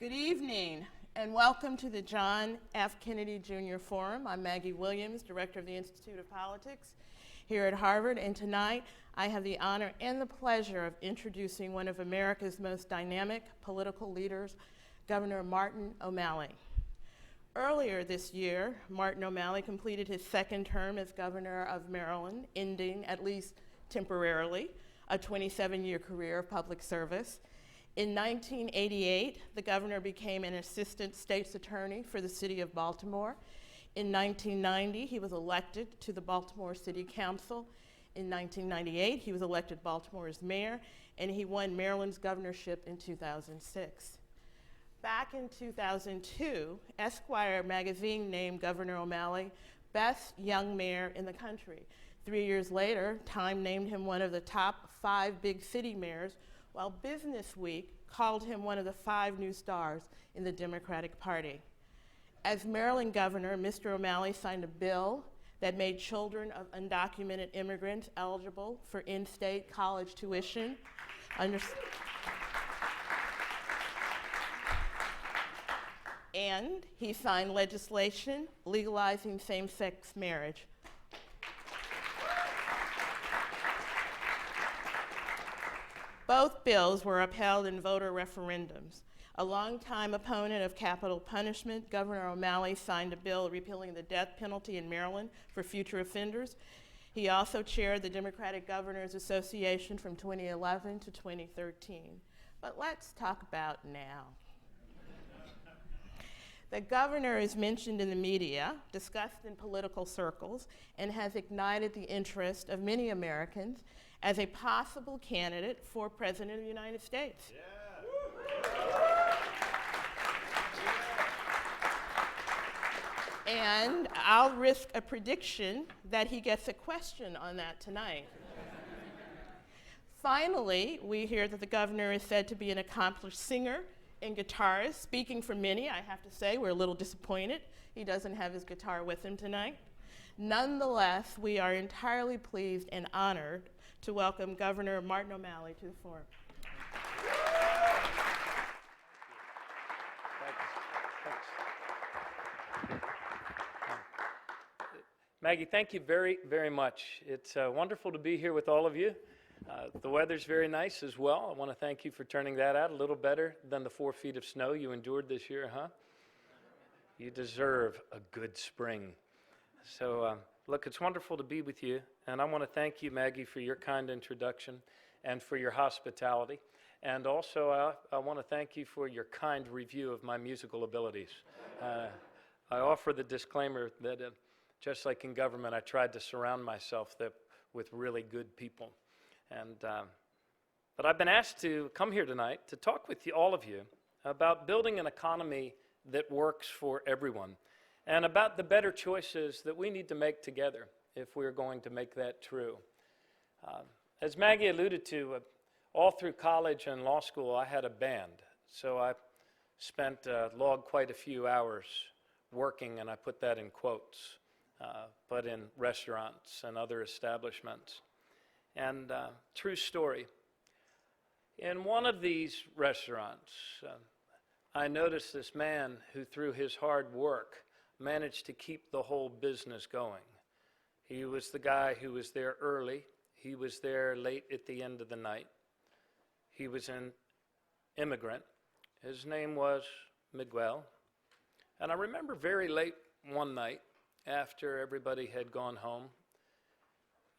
Good evening, and welcome to the John F. Kennedy Jr. Forum. I'm Maggie Williams, Director of the Institute of Politics here at Harvard, and tonight I have the honor and the pleasure of introducing one of America's most dynamic political leaders, Governor Martin OMalley. Earlier this year, Martin OMalley completed his second term as governor of Maryland, ending, at least temporarily, a 27-year career of public service. In 1988, the governor became an assistant state's attorney for the city of Baltimore. In 1990, he was elected to the Baltimore City Council. In 1998, he was elected Baltimore's mayor, and he won Maryland's governorship in 2006. Back in 2002, Esquire magazine named Governor OMalley Best Young Mayor in the country. 3 years later, Time named him one of the top 5 big city mayors, while Business Week called him one of the 5 new stars in the Democratic Party. As Maryland governor, Mr. OMalley signed a bill that made children of undocumented immigrants eligible for in-state college tuition. And he signed legislation legalizing same-sex marriage. Both bills were upheld in voter referendums. A longtime opponent of capital punishment, Governor OMalley signed a bill repealing the death penalty in Maryland for future offenders. He also chaired the Democratic Governors Association from 2011 to 2013. But let's talk about now. The governor is mentioned in the media, discussed in political circles, and has ignited the interest of many Americans as a possible candidate for President of the United States. And I'll risk a prediction that he gets a question on that tonight. Finally, we hear that the governor is said to be an accomplished singer and guitarist. Speaking for many, I have to say, we're a little disappointed he doesn't have his guitar with him tonight. Nonetheless, we are entirely pleased and honored to welcome Governor Martin OMalley to the forum. Maggie, thank you very, very much. It's wonderful to be here with all of you. The weather's very nice as well. I want to thank you for turning that out a little better than the 4 feet of snow you endured this year, huh? You deserve a good spring. So, look, it's wonderful to be with you, and I want to thank you, Maggie, for your kind introduction and for your hospitality. And also, I want to thank you for your kind review of my musical abilities. I offer the disclaimer that just like in government, I tried to surround myself with really good people. But I've been asked to come here tonight to talk with you, all of you, about building an economy that works for everyone, and about the better choices that we need to make together if we're going to make that true. As Maggie alluded to, all through college and law school, I had a band. So I logged quite a few hours working, and I put that in quotes, but in restaurants and other establishments. And true story, in one of these restaurants, I noticed this man who, through his hard work, managed to keep the whole business going. He was the guy who was there early. He was there late at the end of the night. He was an immigrant. His name was Miguel. And I remember very late one night, after everybody had gone home,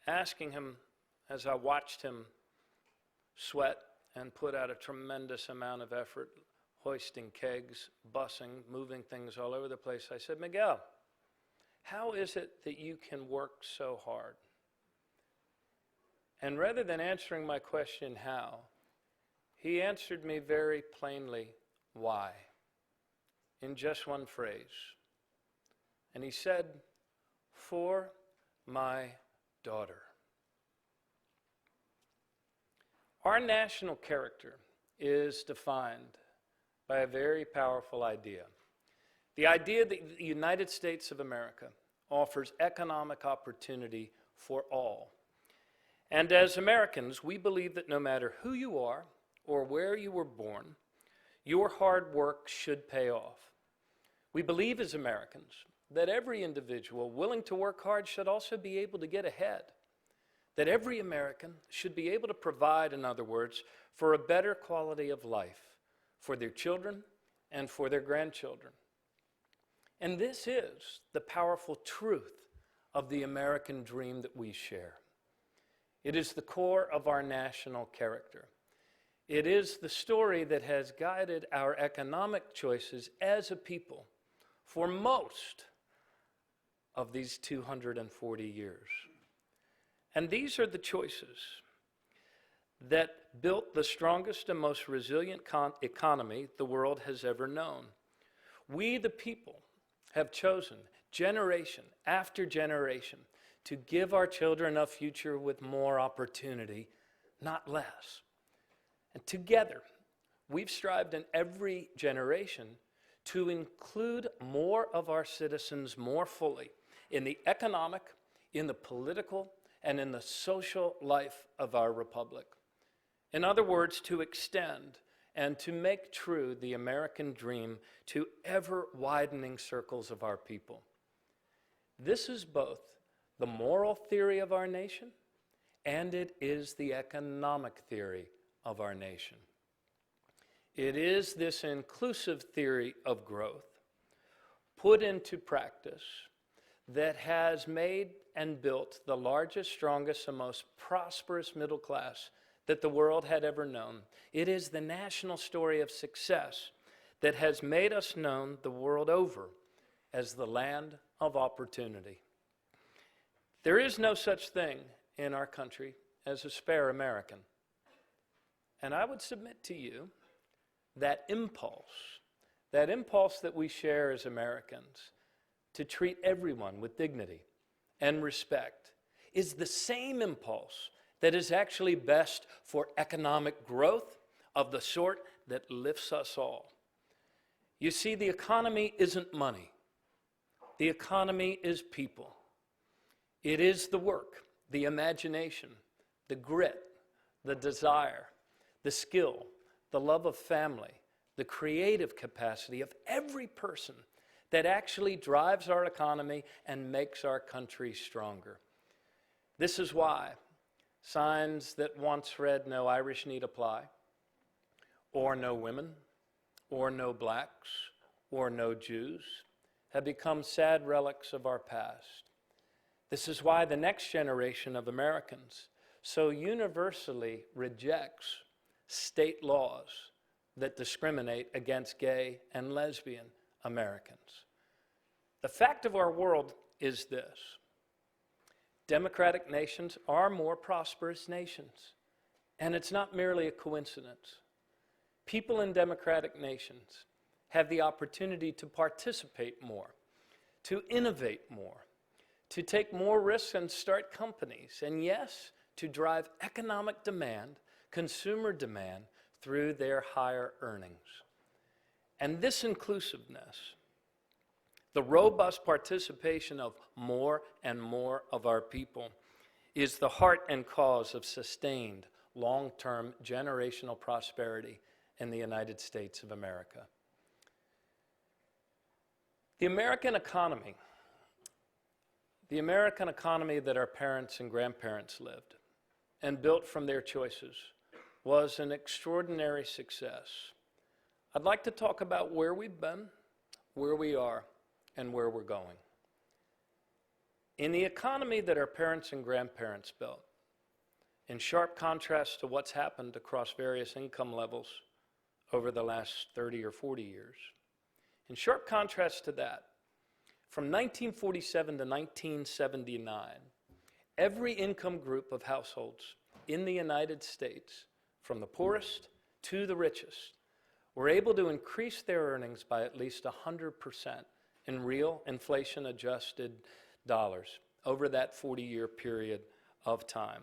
asking him, as I watched him sweat and put out a tremendous amount of effort, hoisting kegs, bussing, moving things all over the place, I said, Miguel, how is it that you can work so hard? And rather than answering my question, how, he answered me very plainly, why, in just one phrase. And he said, for my daughter. Our national character is defined by a very powerful idea. The idea that the United States of America offers economic opportunity for all. And as Americans, we believe that no matter who you are or where you were born, Your hard work should pay off. We believe as Americans that every individual willing to work hard should also be able to get ahead. That every American should be able to provide, in other words, for a better quality of life for their children and for their grandchildren. And this is the powerful truth of the American dream that we share. It is the core of our national character. It is the story that has guided our economic choices as a people for most of these 240 years. And these are the choices that built the strongest and most resilient economy the world has ever known. We, the people, have chosen generation after generation to give our children a future with more opportunity, not less. And together, we've strived in every generation to include more of our citizens more fully in the economic, in the political, and in the social life of our republic. In other words, to extend and to make true the American dream to ever-widening circles of our people. This is both the moral theory of our nation, and it is the economic theory of our nation. It is this inclusive theory of growth put into practice that has made and built the largest, strongest, and most prosperous middle class that the world had ever known. It is the national story of success that has made us known the world over as the land of opportunity. There is no such thing in our country as a spare American. And I would submit to you that impulse that we share as Americans to treat everyone with dignity and respect is the same impulse that is actually best for economic growth of the sort that lifts us all. You see, the economy isn't money. The economy is people. It is the work, the imagination, the grit, the desire, the skill, the love of family, the creative capacity of every person that actually drives our economy and makes our country stronger. This is why signs that once read "No Irish need apply," or "No women," or "No blacks," or "No Jews" have become sad relics of our past. This is why the next generation of Americans so universally rejects state laws that discriminate against gay and lesbian Americans. The fact of our world is this: democratic nations are more prosperous nations, and it's not merely a coincidence. People in democratic nations have the opportunity to participate more, to innovate more, to take more risks and start companies, and yes, to drive economic demand, consumer demand, through their higher earnings. And this inclusiveness, the robust participation of more and more of our people, is the heart and cause of sustained, long-term, generational prosperity in the United States of America. The American economy that our parents and grandparents lived and built from their choices was an extraordinary success. I'd like to talk about where we've been, where we are, and where we're going. In the economy that our parents and grandparents built, in sharp contrast to what's happened across various income levels over the last 30 or 40 years, in sharp contrast to that, from 1947 to 1979, every income group of households in the United States, from the poorest to the richest, were able to increase their earnings by at least 100% in real inflation-adjusted dollars over that 40-year period of time.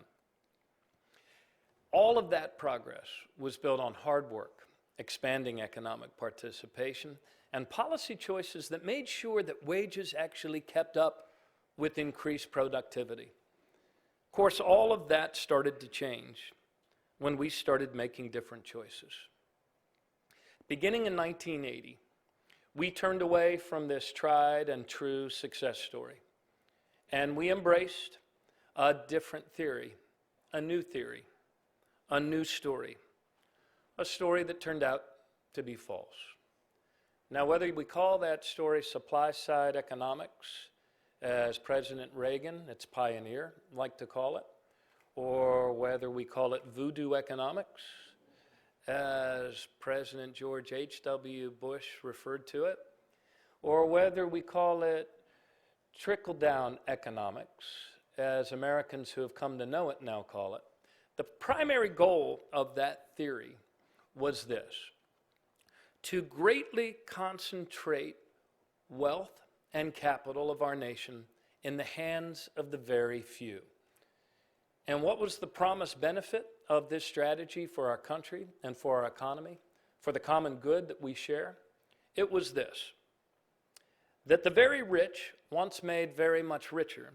All of that progress was built on hard work, expanding economic participation, and policy choices that made sure that wages actually kept up with increased productivity. Of course, all of that started to change when we started making different choices. Beginning in 1980, we turned away from this tried and true success story, and we embraced a different theory, a new theory, a new story, a story that turned out to be false. Now, whether we call that story supply-side economics, as President Reagan, its pioneer, liked to call it, or whether we call it voodoo economics, as President George H.W. Bush referred to it, or whether we call it trickle-down economics, as Americans who have come to know it now call it, the primary goal of that theory was this: to greatly concentrate wealth and capital of our nation in the hands of the very few. And what was the promised benefit of this strategy for our country and for our economy, for the common good that we share? It was this: that the very rich, once made very much richer,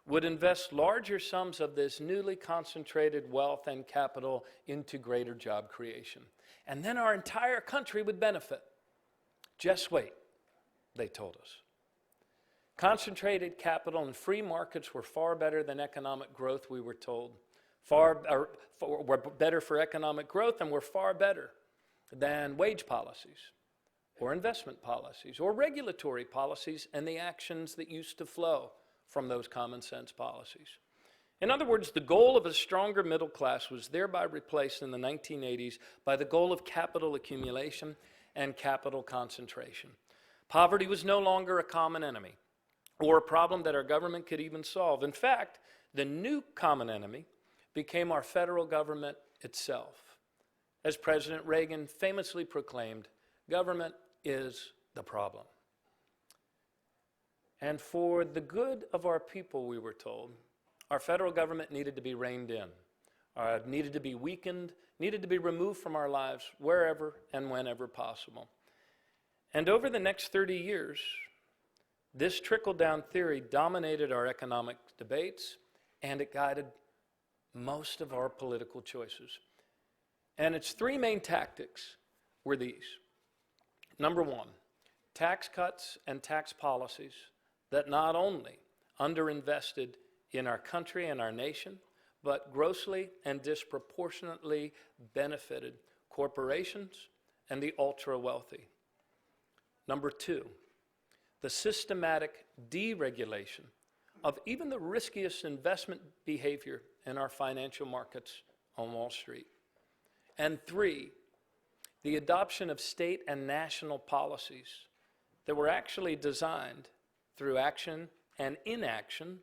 would invest larger sums of this newly concentrated wealth and capital into greater job creation. And then our entire country would benefit. Just wait, they told us. Concentrated capital and free markets were far better than economic growth, we were told. Were better for economic growth and were far better than wage policies or investment policies or regulatory policies and the actions that used to flow from those common sense policies. In other words, the goal of a stronger middle class was thereby replaced in the 1980s by the goal of capital accumulation and capital concentration. Poverty was no longer a common enemy or a problem that our government could even solve. In fact, the new common enemy became our federal government itself. As President Reagan famously proclaimed, government is the problem. And for the good of our people, we were told, our federal government needed to be reined in, needed to be weakened, needed to be removed from our lives wherever and whenever possible. And over the next 30 years, this trickle-down theory dominated our economic debates, and it guided most of our political choices. And its three main tactics were these. Number one, tax cuts and tax policies that not only underinvested in our country and our nation, but grossly and disproportionately benefited corporations and the ultra-wealthy. Number two, the systematic deregulation of even the riskiest investment behavior in our financial markets on Wall Street. And three, the adoption of state and national policies that were actually designed through action and inaction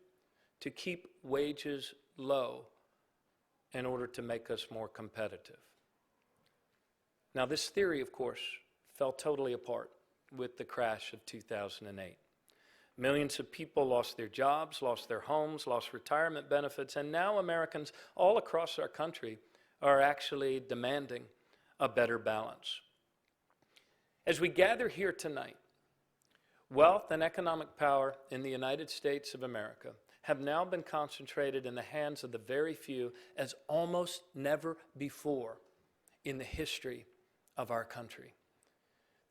to keep wages low in order to make us more competitive. Now, this theory, of course, fell totally apart with the crash of 2008. Millions of people lost their jobs, lost their homes, lost retirement benefits, and now Americans all across our country are actually demanding a better balance. As we gather here tonight, wealth and economic power in the United States of America have now been concentrated in the hands of the very few as almost never before in the history of our country.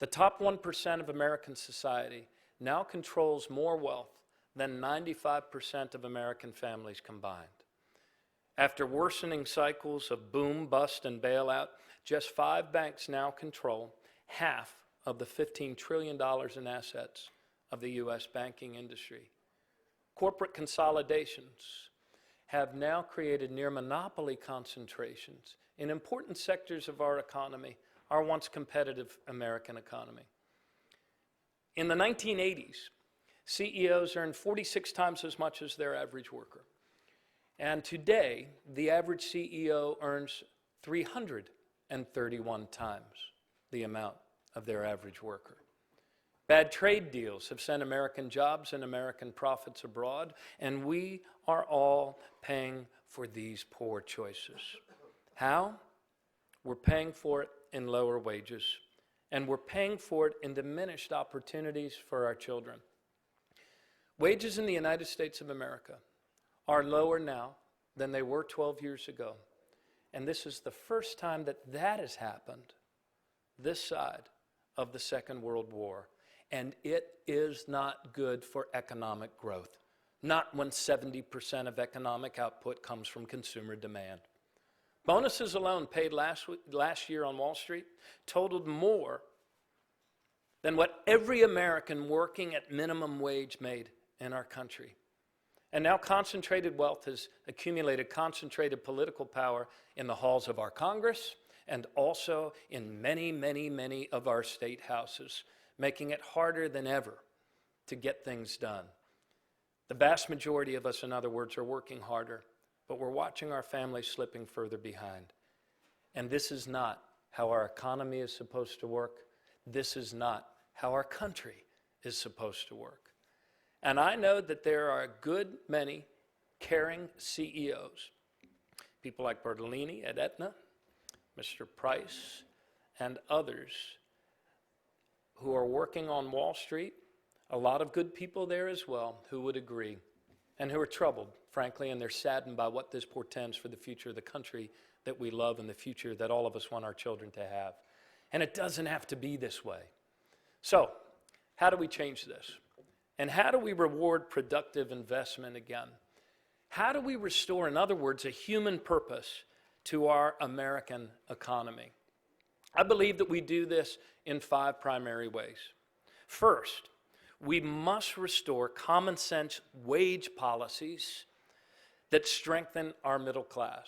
The top 1% of American society now controls more wealth than 95% of American families combined. After worsening cycles of boom, bust, and bailout, just 5 banks now control half of the $15 trillion in assets of the U.S. banking industry. Corporate consolidations have now created near monopoly concentrations in important sectors of our economy, our once competitive American economy. In the 1980s, CEOs earned 46 times as much as their average worker. And today, the average CEO earns 331 times the amount of their average worker. Bad trade deals have sent American jobs and American profits abroad, and we are all paying for these poor choices. How? We're paying for it in lower wages, and we're paying for it in diminished opportunities for our children. Wages in the United States of America are lower now than they were 12 years ago, and this is the first time that that has happened this side of the Second World War, and it is not good for economic growth, not when 70% of economic output comes from consumer demand. Bonuses alone paid last year on Wall Street totaled more than what every American working at minimum wage made in our country. And now concentrated wealth has accumulated concentrated political power in the halls of our Congress and also in many, many, many of our state houses, making it harder than ever to get things done. The vast majority of us, in other words, are working harder, but we're watching our families slipping further behind. And this is not how our economy is supposed to work. This is not how our country is supposed to work. And I know that there are a good many caring CEOs, people like Bertolini at Aetna, Mr. Price, and others who are working on Wall Street, a lot of good people there as well who would agree, and who are troubled, frankly, and they're saddened by what this portends for the future of the country that we love and the future that all of us want our children to have. And it doesn't have to be this way. So, how do we change this? And how do we reward productive investment again? How do we restore, in other words, a human purpose to our American economy? I believe that we do this in 5 primary ways. First, we must restore common sense wage policies that strengthen our middle class.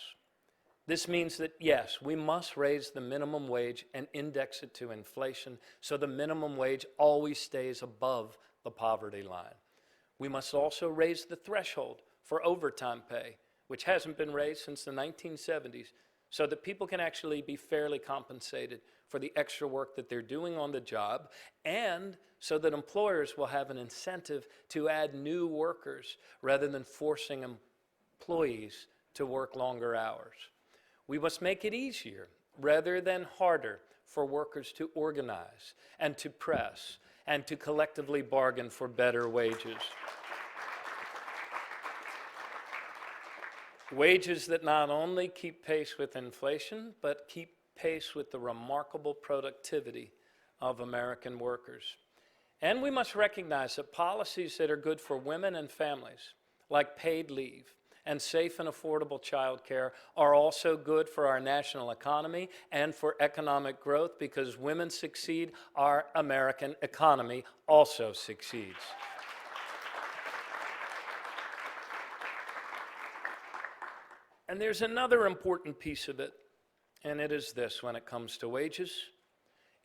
This means that, yes, we must raise the minimum wage and index it to inflation so the minimum wage always stays above the poverty line. We must also raise the threshold for overtime pay, which hasn't been raised since the 1970s, so that people can actually be fairly compensated for the extra work that they're doing on the job, and so that employers will have an incentive to add new workers rather than forcing employees to work longer hours. We must make it easier rather than harder for workers to organize and to press and to collectively bargain for better wages. Wages that not only keep pace with inflation, but keep pace with the remarkable productivity of American workers. And we must recognize that policies that are good for women and families, like paid leave and safe and affordable child care, are also good for our national economy and for economic growth, because women succeed, our American economy also succeeds. And there's another important piece of it, and it is this when it comes to wages.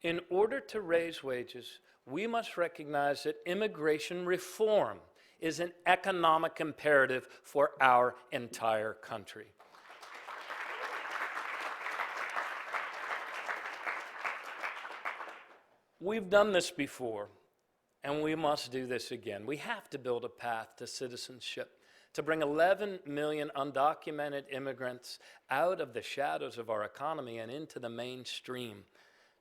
In order to raise wages, we must recognize that immigration reform is an economic imperative for our entire country. We've done this before, and we must do this again. We have to build a path to citizenship, to bring 11 million undocumented immigrants out of the shadows of our economy and into the mainstream,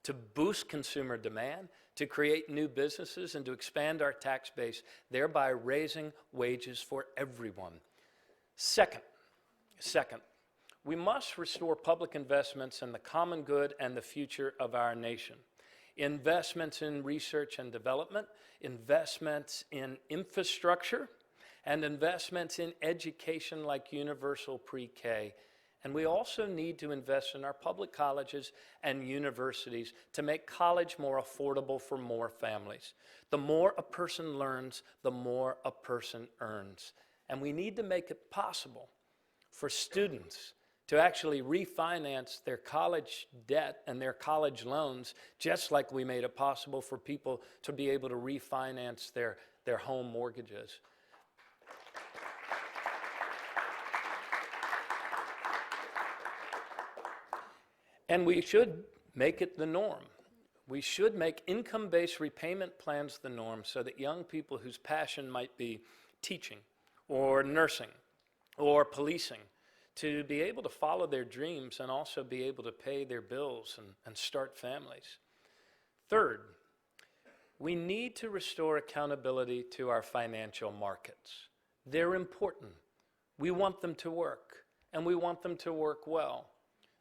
to boost consumer demand, to create new businesses, and to expand our tax base, thereby raising wages for everyone. Second, we must restore public investments in the common good and the future of our nation. Investments in research and development, investments in infrastructure, and investments in education like universal pre-K. And we also need to invest in our public colleges and universities to make college more affordable for more families. The more a person learns, the more a person earns. And we need to make it possible for students to actually refinance their college debt and their college loans, just like we made it possible for people to be able to refinance their home mortgages. And we should make it the norm. We should make income-based repayment plans the norm so that young people whose passion might be teaching or nursing or policing to be able to follow their dreams and also be able to pay their bills and start families. Third, we need to restore accountability to our financial markets. They're important. We want them to work, and we want them to work well.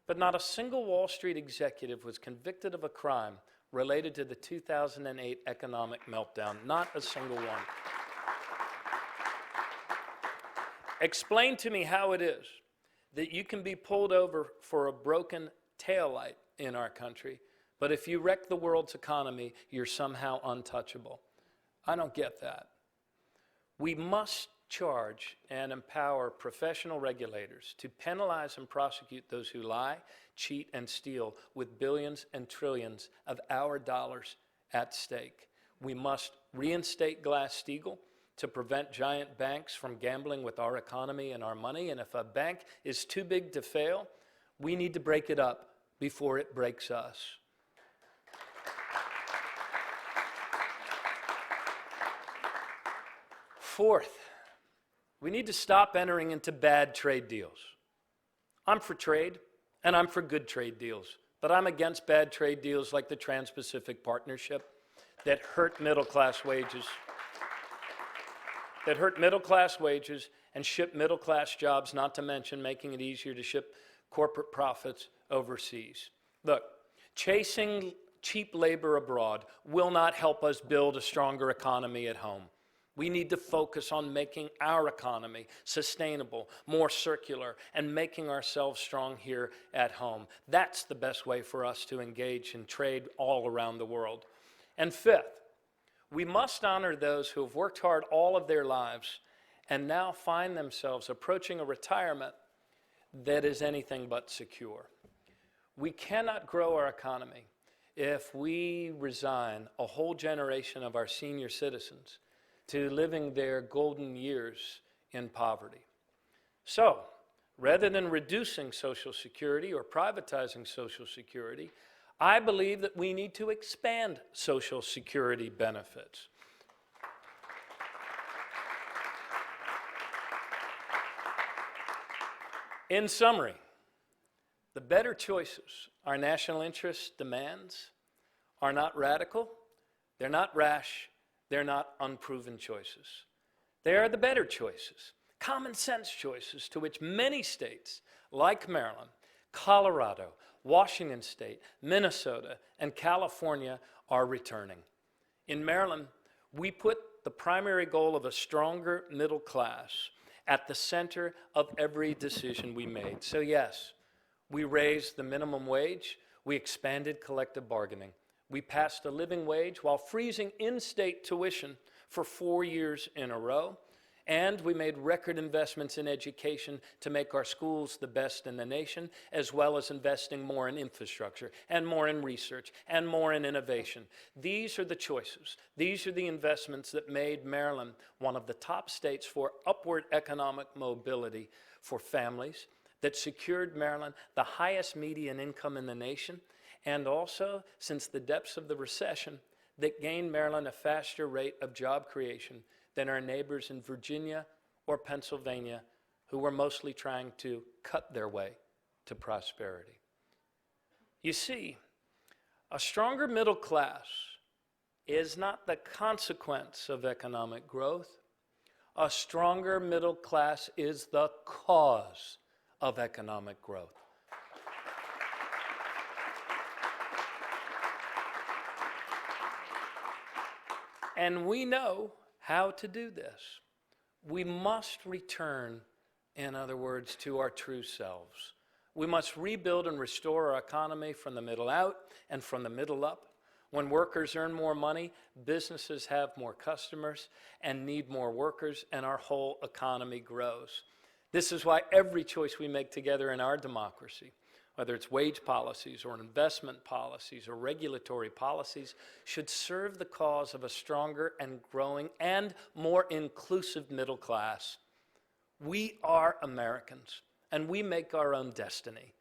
but not a single Wall Street executive was convicted of a crime related to the 2008 economic meltdown. Not a single one. Explain to me how it is that you can be pulled over for a broken taillight in our country, but if you wreck the world's economy, you're somehow untouchable. I don't get that. We must charge and empower professional regulators to penalize and prosecute those who lie, cheat, and steal with billions and trillions of our dollars at stake. We must reinstate Glass-Steagall to prevent giant banks from gambling with our economy and our money. And if a bank is too big to fail, we need to break it up before it breaks us. Fourth, we need to stop entering into bad trade deals. I'm for trade, and I'm for good trade deals, but I'm against bad trade deals like the Trans-Pacific Partnership that hurt middle-class wages. And ship middle-class jobs, not to mention making it easier to ship corporate profits overseas. Look, chasing cheap labor abroad will not help us build a stronger economy at home. We need to focus on making our economy sustainable, more circular, and making ourselves strong here at home. That's the best way for us to engage in trade all around the world. And fifth, we must honor those who have worked hard all of their lives and now find themselves approaching a retirement that is anything but secure. We cannot grow our economy if we resign a whole generation of our senior citizens to living their golden years in poverty. So, rather than reducing Social Security or privatizing Social Security, I believe that we need to expand Social Security benefits. In summary, the better choices our national interest demands are not radical, they're not rash, they're not unproven choices. They are the better choices, common sense choices to which many states, like Maryland, Colorado, Washington State, Minnesota, and California are returning. In Maryland, we put the primary goal of a stronger middle class at the center of every decision we made. So yes, we raised the minimum wage, we expanded collective bargaining, we passed a living wage while freezing in-state tuition for 4 years in a row, and we made record investments in education to make our schools the best in the nation, as well as investing more in infrastructure and more in research and more in innovation. These are the choices. These are the investments that made Maryland one of the top states for upward economic mobility for families, that secured Maryland the highest median income in the nation, and also, since the depths of the recession, that gained Maryland a faster rate of job creation than our neighbors in Virginia or Pennsylvania, who were mostly trying to cut their way to prosperity. You see, a stronger middle class is not the consequence of economic growth. A stronger middle class is the cause of economic growth. And we know how to do this. We must return, in other words, to our true selves. We must rebuild and restore our economy from the middle out and from the middle up. When workers earn more money, businesses have more customers and need more workers, and our whole economy grows. This is why every choice we make together in our democracy, whether it's wage policies or investment policies or regulatory policies, should serve the cause of a stronger and growing and more inclusive middle class. We are Americans, and we make our own destiny.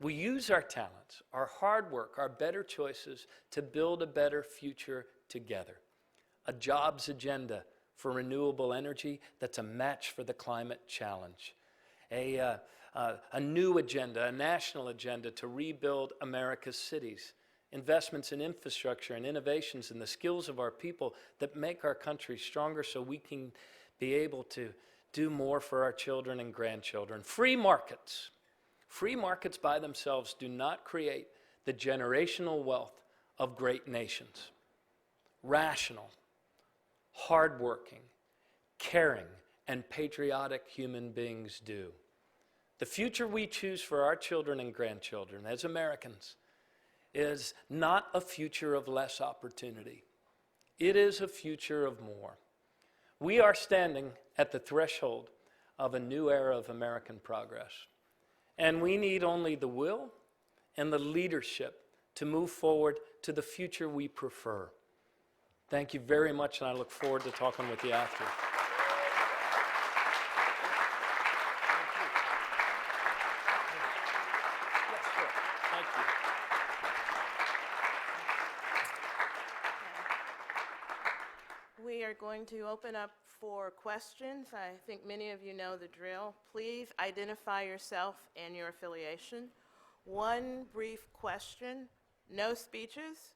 We use our talents, our hard work, our better choices to build a better future together. A jobs agenda for renewable energy that's a match for the climate challenge. A new agenda, a national agenda to rebuild America's cities. Investments in infrastructure and innovations in the skills of our people that make our country stronger so we can be able to do more for our children and grandchildren. Free markets Free markets by themselves do not create the generational wealth of great nations. Rational, hardworking, caring, and patriotic human beings do. The future we choose for our children and grandchildren as Americans is not a future of less opportunity. It is a future of more. We are standing at the threshold of a new era of American progress. And we need only the will and the leadership to move forward to the future we prefer. Thank you very much, and I look forward to talking with you after. We are going to open up for questions. I think many of you know the drill. Please identify yourself and your affiliation. One brief question, no speeches.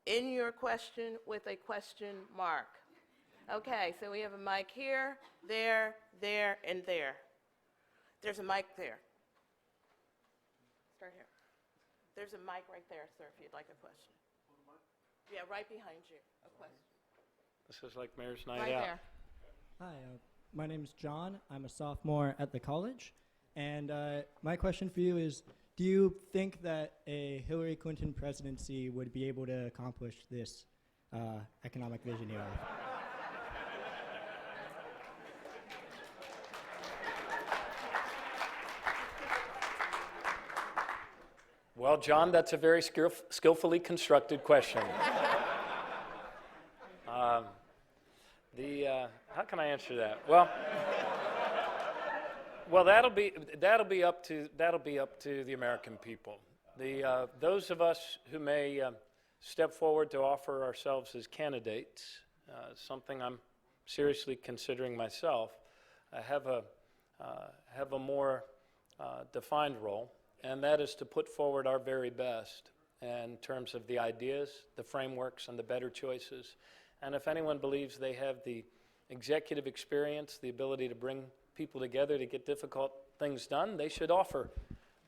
In your question with a question mark. Okay, so we have a mic here, there, and there. There's a mic there. Start here. There's a mic right there, sir, if you'd like a question. Yeah, right behind you, a question. This is like Mayor's Night Right Out. there. Hi, my name is John. I'm a sophomore at the college. And my question for you is, do you think that a Hillary Clinton presidency would be able to accomplish this economic vision you have? Well, John, that's a very skillfully constructed question. How can I answer that? Well, that'll be up to the American people. Those of us who may step forward to offer ourselves as candidates, something I'm seriously considering myself, have a more defined role, and that is to put forward our very best in terms of the ideas, the frameworks, and the better choices. And if anyone believes they have the executive experience, the ability to bring people together to get difficult things done, they should offer.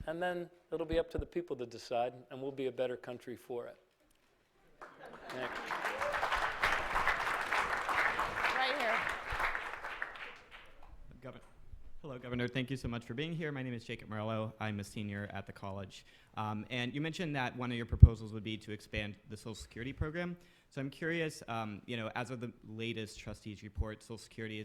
And then it'll be up to the people to decide, and we'll be a better country for it. Next. Right here. Hello, Governor. Thank you so much for being here. My name is Jacob Morello. I'm a senior at the college. And you mentioned that one of your proposals would be to expand the Social Security program. So I'm curious, as of the latest trustees report, Social Security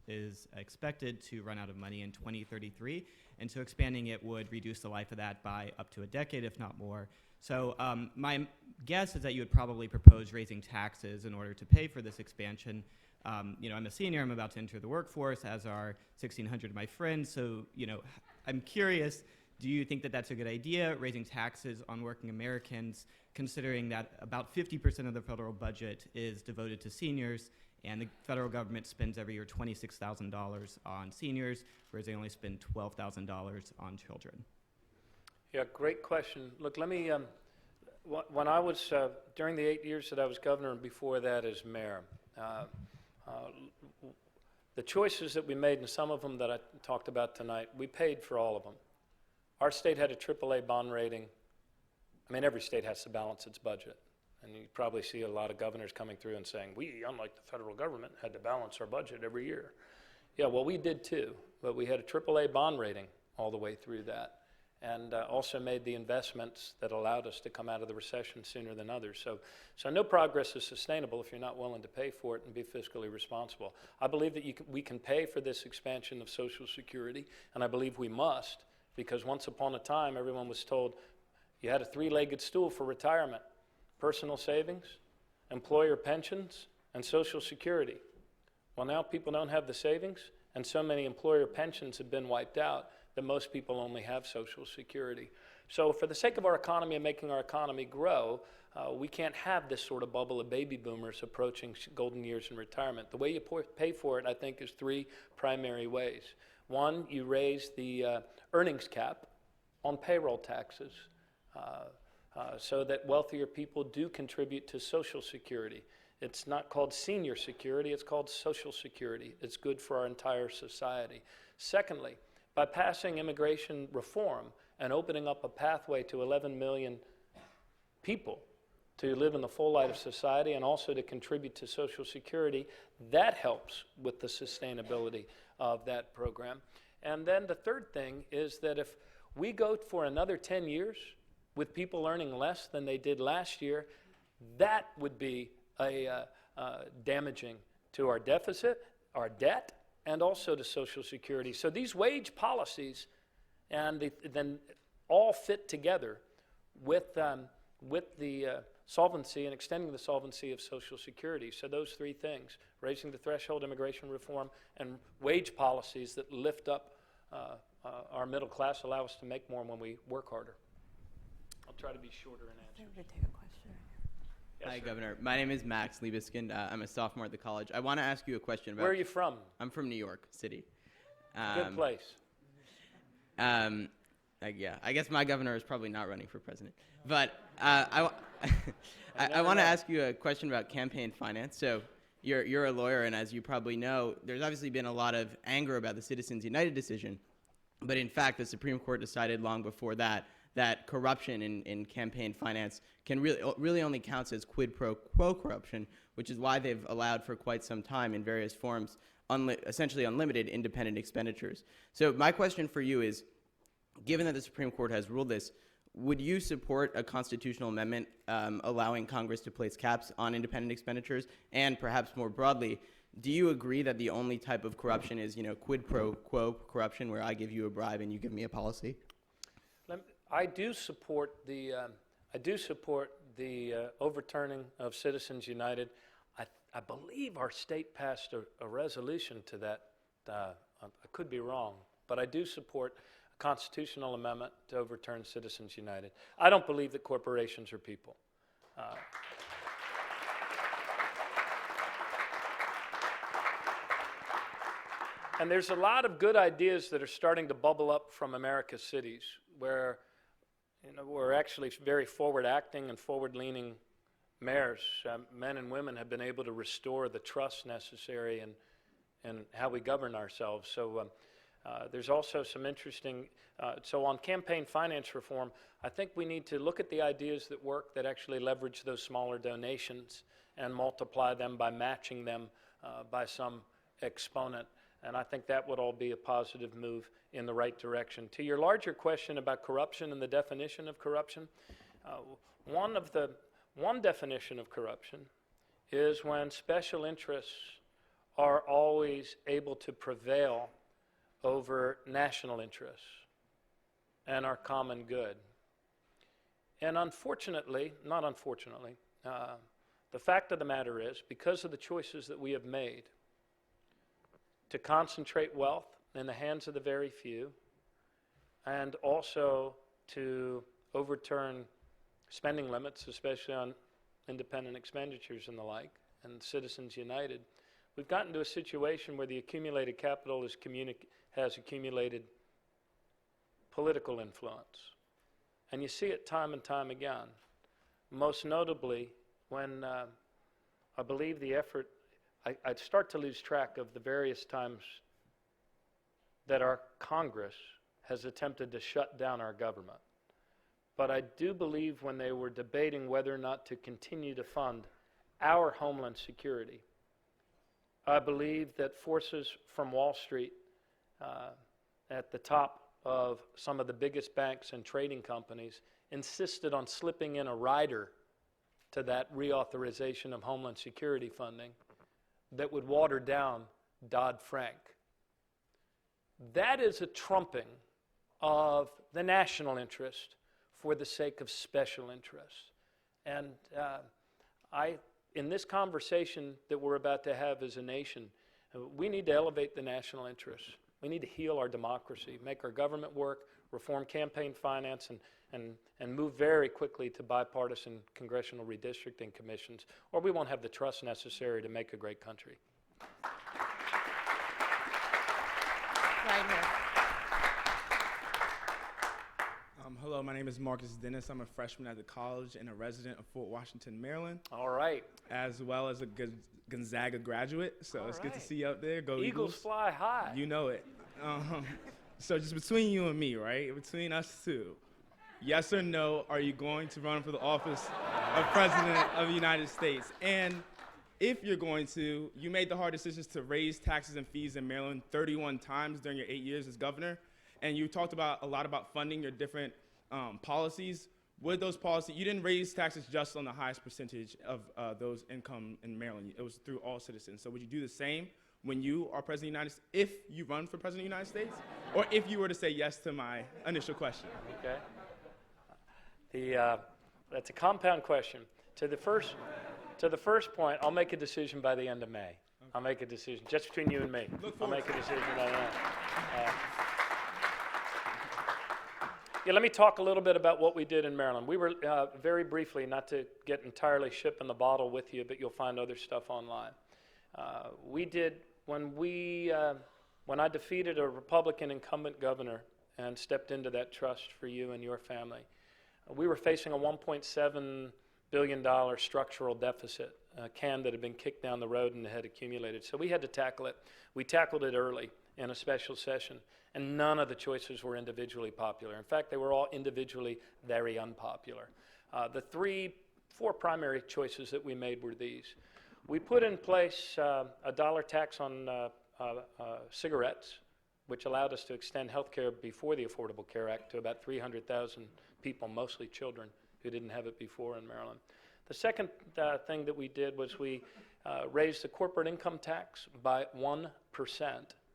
is expected to run out of money in 2033. And so expanding it would reduce the life of that by up to a decade, if not more. So my guess is that you would probably propose raising taxes in order to pay for this expansion. I'm a senior, I'm about to enter the workforce, as are 1,600 of my friends. So, I'm curious, do you think that that's a good idea, raising taxes on working Americans, considering that about 50% of the federal budget is devoted to seniors, and the federal government spends every year $26,000 on seniors, whereas they only spend $12,000 on children? Yeah, great question. Look, let me, when I was, during the 8 years that I was governor and before that as mayor, the choices that we made, and some of them that I talked about tonight, we paid for all of them. Our state had a AAA bond rating. I mean, every state has to balance its budget. And you probably see a lot of governors coming through and saying, we, unlike the federal government, had to balance our budget every year. Yeah, well, we did too, but we had a AAA bond rating all the way through that, and also made the investments that allowed us to come out of the recession sooner than others. So no progress is sustainable if you're not willing to pay for it and be fiscally responsible. I believe that we can pay for this expansion of Social Security, and I believe we must, because once upon a time, everyone was told you had a three-legged stool for retirement: personal savings, employer pensions, and Social Security. Well, now people don't have the savings, and so many employer pensions have been wiped out that most people only have Social Security. So for the sake of our economy and making our economy grow, we can't have this sort of bubble of baby boomers approaching golden years in retirement. The way you pay for it, I think, is three primary ways. One, you raise the earnings cap on payroll taxes so that wealthier people do contribute to Social Security. It's not called senior security, it's called Social Security. It's good for our entire society. Secondly, by passing immigration reform and opening up a pathway to 11 million people to live in the full light of society and also to contribute to Social Security, that helps with the sustainability of that program. And then the third thing is that if we go for another 10 years with people earning less than they did last year, that would be damaging to our deficit, our debt, and also to Social Security. So these wage policies then all fit together with the solvency and extending the solvency of Social Security. So those three things, raising the threshold, immigration reform, and wage policies that lift up our middle class, allow us to make more when we work harder. I'll try to be shorter in answers. We're going to take a question. Yes, Hi, sir. Governor. My name is Max Liebeskind. I'm a sophomore at the college. I want to ask you a question about... Where are you from? I'm from New York City. Good place. Yeah, I guess my governor is probably not running for president. But I want to ask you a question about campaign finance. So you're a lawyer, and as you probably know, there's obviously been a lot of anger about the Citizens United decision. But in fact, the Supreme Court decided long before that corruption in campaign finance can really only counts as quid pro quo corruption, which is why they've allowed for quite some time in various forms essentially unlimited independent expenditures. So my question for you is, given that the Supreme Court has ruled this, would you support a constitutional amendment allowing Congress to place caps on independent expenditures? And perhaps more broadly, do you agree that the only type of corruption is, quid pro quo corruption, where I give you a bribe and you give me a policy? I do support the overturning of Citizens United. I believe our state passed a resolution to that. I could be wrong, but I do support a constitutional amendment to overturn Citizens United. I don't believe that corporations are people. And there's a lot of good ideas that are starting to bubble up from America's cities where we're actually very forward-acting and forward-leaning mayors. Men and women have been able to restore the trust necessary in how we govern ourselves. So there's also some interesting, so on campaign finance reform, I think we need to look at the ideas that work that actually leverage those smaller donations and multiply them by matching them by some exponent. And I think that would all be a positive move in the right direction. To your larger question about corruption and the definition of corruption, one definition of corruption is when special interests are always able to prevail over national interests and our common good. And unfortunately, not unfortunately, the fact of the matter is, because of the choices that we have made to concentrate wealth in the hands of the very few, and also to overturn spending limits, especially on independent expenditures and the like, and Citizens United, we've gotten to a situation where the accumulated capital has accumulated political influence. And you see it time and time again. Most notably when I believe the effort, I'd start to lose track of the various times that our Congress has attempted to shut down our government. But I do believe when they were debating whether or not to continue to fund our homeland security, I believe that forces from Wall Street at the top of some of the biggest banks and trading companies insisted on slipping in a rider to that reauthorization of homeland security funding that would water down Dodd-Frank. That is a trumping of the national interest for the sake of special interest. And in this conversation that we're about to have as a nation, we need to elevate the national interest. We need to heal our democracy, make our government work, reform campaign finance, and move very quickly to bipartisan congressional redistricting commissions, or we won't have the trust necessary to make a great country. Right here. Hello, my name is Marcus Dennis. I'm a freshman at the college and a resident of Fort Washington, Maryland, All right. as well as a Gonzaga graduate. So All it's good to right. see you out there. Go Eagles fly high. You know it. So just between you and me, right? Between us two, yes or no, are you going to run for the office of President of the United States? And if you're going to, you made the hard decisions to raise taxes and fees in Maryland 31 times during your 8 years as governor. And you talked a lot about funding your different policies. With those policies, you didn't raise taxes just on the highest percentage of those income in Maryland. It was through all citizens. So would you do the same when you are President of the United States, if you run for President of the United States? Or if you were to say yes to my initial question? Okay. That's a compound question. To the first point, I'll make a decision by the end of May. Okay. I'll make a decision just between you and me. I'll make a decision by then. Yeah, let me talk a little bit about what we did in Maryland. We were, very briefly, not to get entirely ship in the bottle with you, but you'll find other stuff online. When I defeated a Republican incumbent governor and stepped into that trust for you and your family, we were facing a $1.7 billion structural deficit, a can that had been kicked down the road and had accumulated. So we had to tackle it. We tackled it early in a special session, and none of the choices were individually popular. In fact, they were all individually very unpopular. The four primary choices that we made were these. We put in place a $1 tax on cigarettes, which allowed us to extend health care before the Affordable Care Act to about 300,000 people, mostly children, who didn't have it before in Maryland. The second thing that we did was we raised the corporate income tax by 1%,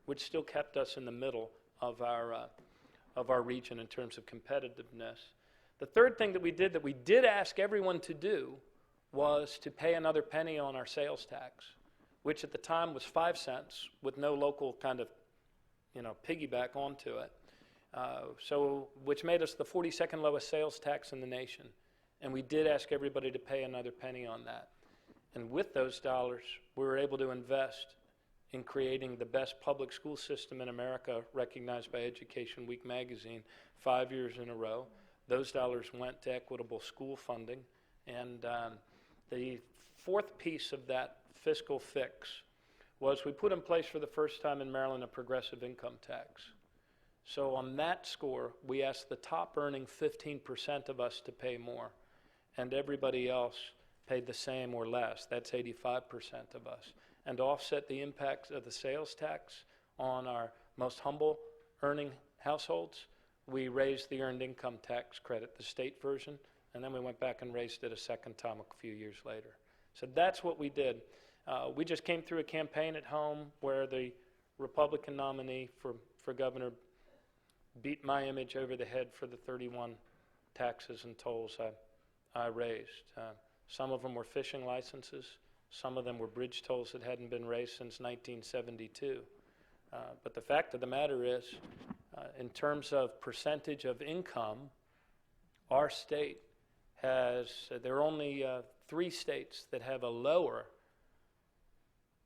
which still kept us in the middle of our region in terms of competitiveness. The third thing that we did ask everyone to do was to pay another penny on our sales tax, which at the time was 5 cents with no local kind of, piggyback onto it. Which made us the 42nd lowest sales tax in the nation. And we did ask everybody to pay another penny on that. And with those dollars, we were able to invest in creating the best public school system in America, recognized by Education Week magazine 5 years in a row. Those dollars went to equitable school funding. And the fourth piece of that fiscal fix was we put in place for the first time in Maryland a progressive income tax. So on that score, we asked the top earning 15% of us to pay more, and everybody else paid the same or less. That's 85% of us. And to offset the impacts of the sales tax on our most humble earning households, we raised the earned income tax credit, the state version, and then we went back and raised it a second time a few years later. So that's what we did. We just came through a campaign at home where the Republican nominee for governor beat my image over the head for the 31 taxes and tolls I raised. Some of them were fishing licenses. Some of them were bridge tolls that hadn't been raised since 1972. But the fact of the matter is, in terms of percentage of income, our state there are only 3 states that have a lower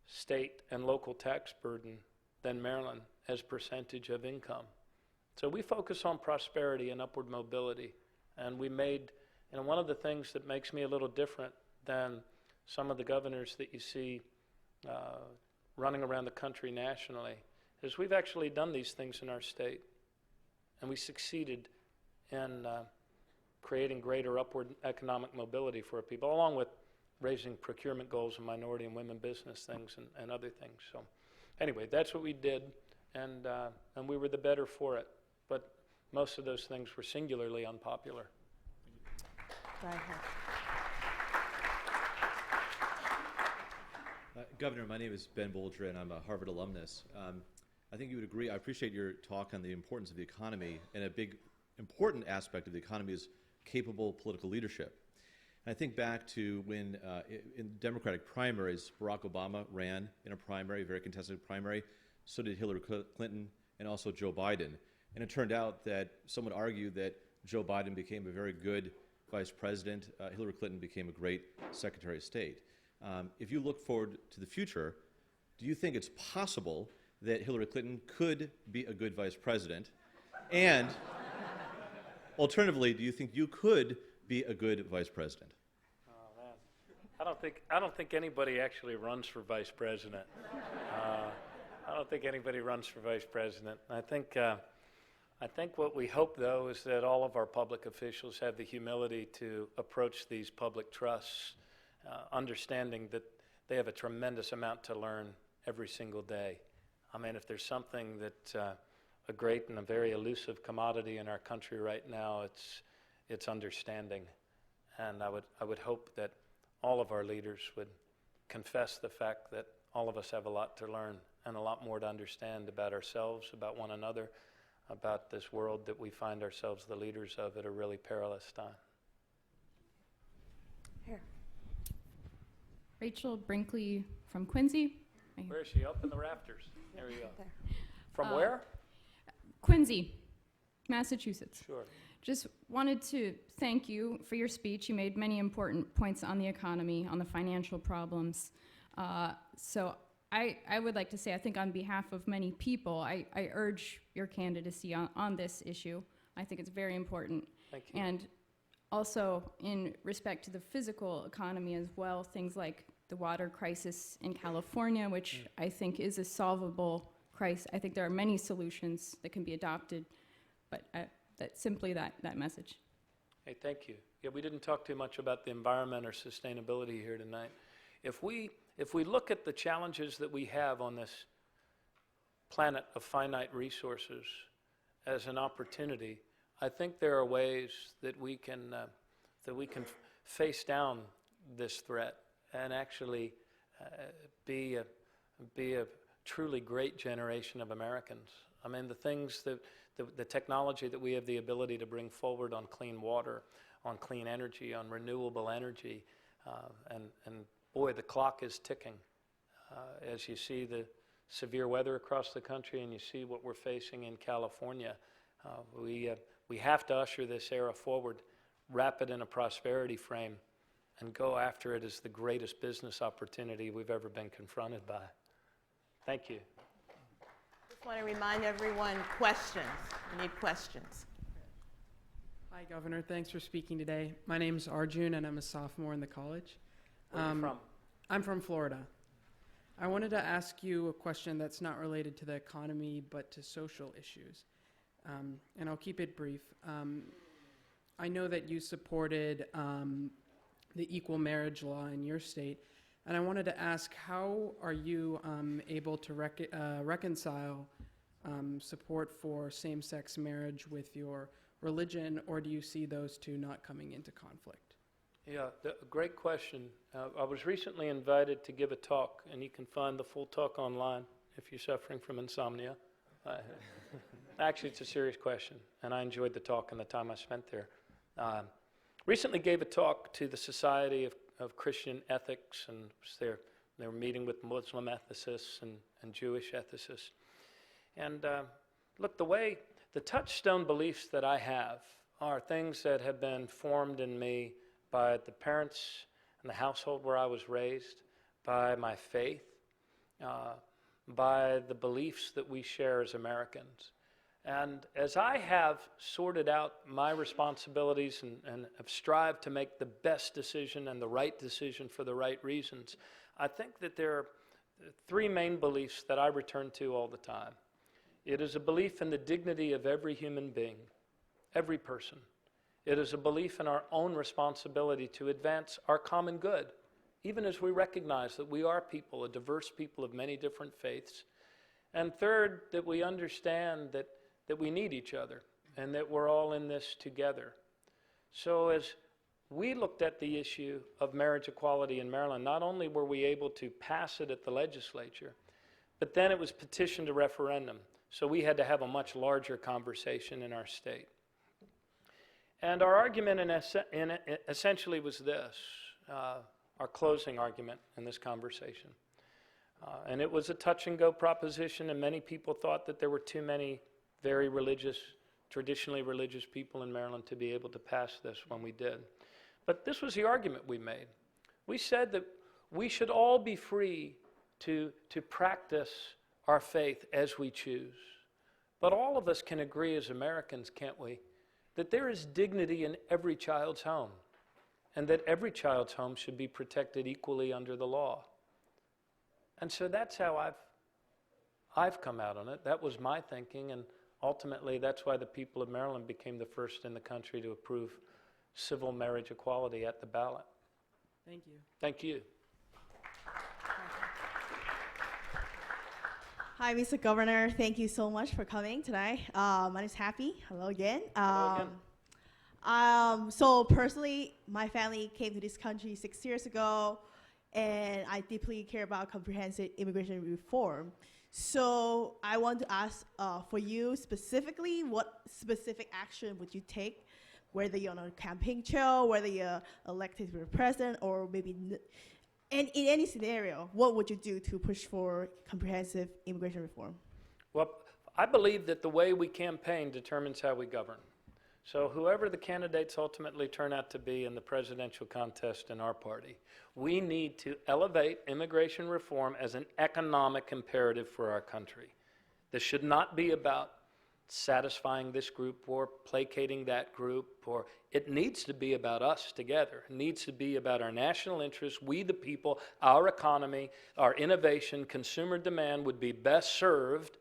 state and local tax burden than Maryland as percentage of income. So we focus on prosperity and upward mobility, and we made, one of the things that makes me a little different than some of the governors that you see running around the country nationally is we've actually done these things in our state, and we succeeded in creating greater upward economic mobility for our people, along with raising procurement goals in minority and women business things and other things. So anyway, that's what we did, and we were the better for it. But most of those things were singularly unpopular. Go ahead. Governor, my name is Ben Bulger, and I'm a Harvard alumnus. I think you would agree. I appreciate your talk on the importance of the economy, and a big important aspect of the economy is capable political leadership. And I think back to when in Democratic primaries, Barack Obama ran in a primary, very contested primary. So did Hillary Clinton and also Joe Biden. And it turned out that some would argue that Joe Biden became a very good vice president. Hillary Clinton became a great Secretary of State. If you look forward to the future, do you think it's possible that Hillary Clinton could be a good vice president? And alternatively, do you think you could be a good vice president? Oh man, I don't think anybody actually runs for vice president. I don't think anybody runs for vice president. I think I think what we hope, though, is that all of our public officials have the humility to approach these public trusts, understanding that they have a tremendous amount to learn every single day. I mean, if there's something that a great and a very elusive commodity in our country right now, it's understanding. And I would hope that all of our leaders would confess the fact that all of us have a lot to learn and a lot more to understand about ourselves, about one another, about this world that we find ourselves the leaders of at a really perilous time. Here. Rachel Brinkley from Quincy. Where is she? Up in the rafters. There you go. There. From where? Quincy, Massachusetts. Sure. Just wanted to thank you for your speech. You made many important points on the economy, on the financial problems. So I would like to say, I think on behalf of many people, I urge your candidacy on this issue. I think it's very important. Thank you. And also in respect to the physical economy as well, things like the water crisis in California, which I think is a solvable crisis. I think there are many solutions that can be adopted, but simply that message. Hey, thank you. Yeah, we didn't talk too much about the environment or sustainability here tonight. If we look at the challenges that we have on this planet of finite resources as an opportunity, I think there are ways that we can face down this threat and actually be a truly great generation of Americans. I mean, the things that the technology that we have the ability to bring forward on clean water, on clean energy, on renewable energy, and boy, the clock is ticking. As you see the severe weather across the country and you see what we're facing in California, we have to usher this era forward, wrap it in a prosperity frame, and go after it as the greatest business opportunity we've ever been confronted by. Thank you. Just want to remind everyone, questions. We need questions. Hi, Governor. Thanks for speaking today. My name is Arjuna, and I'm a sophomore in the college. Where are you from? I'm from Florida. I wanted to ask you a question that's not related to the economy, but to social issues. And I'll keep it brief. I know that you supported the equal marriage law in your state, and I wanted to ask, how are you able to reconcile support for same-sex marriage with your religion, or do you see those two not coming into conflict? Yeah, great question. I was recently invited to give a talk, and you can find the full talk online if you're suffering from insomnia. Actually, it's a serious question, and I enjoyed the talk and the time I spent there. Recently gave a talk to the Society of Christian Ethics, and they were meeting with Muslim ethicists and Jewish ethicists. And look, the touchstone beliefs that I have are things that have been formed in me by the parents and the household where I was raised, by my faith, by the beliefs that we share as Americans. And as I have sorted out my responsibilities and have strived to make the best decision and the right decision for the right reasons, I think that there are three main beliefs that I return to all the time. It is a belief in the dignity of every human being, every person. It is a belief in our own responsibility to advance our common good, even as we recognize that we are people, a diverse people of many different faiths. And third, that we understand that we need each other and that we're all in this together. So as we looked at the issue of marriage equality in Maryland, not only were we able to pass it at the legislature, but then it was petitioned to referendum. So we had to have a much larger conversation in our state. And our argument essentially was this, our closing argument in this conversation. And it was a touch-and-go proposition, and many people thought that there were too many very religious, traditionally religious people in Maryland to be able to pass this when we did. But this was the argument we made. We said that we should all be free to practice our faith as we choose. But all of us can agree as Americans, can't we, that there is dignity in every child's home, and that every child's home should be protected equally under the law. And so that's how I've come out on it. That was my thinking, and ultimately, that's why the people of Maryland became the first in the country to approve civil marriage equality at the ballot. Thank you. Thank you. Hi, Mr. Governor. Thank you so much for coming tonight. My name is Happy. Hello again. Hello again. So personally, my family came to this country 6 years ago, and I deeply care about comprehensive immigration reform. So I want to ask for you specifically, what specific action would you take, whether you're on a campaign trail, whether you're elected to be president, or maybe and in any scenario, what would you do to push for comprehensive immigration reform? Well, I believe that the way we campaign determines how we govern. So whoever the candidates ultimately turn out to be in the presidential contest in our party, we need to elevate immigration reform as an economic imperative for our country. This should not be about satisfying this group or placating that group, or it needs to be about us together. It needs to be about our national interests, we the people, our economy, our innovation, consumer demand would be best served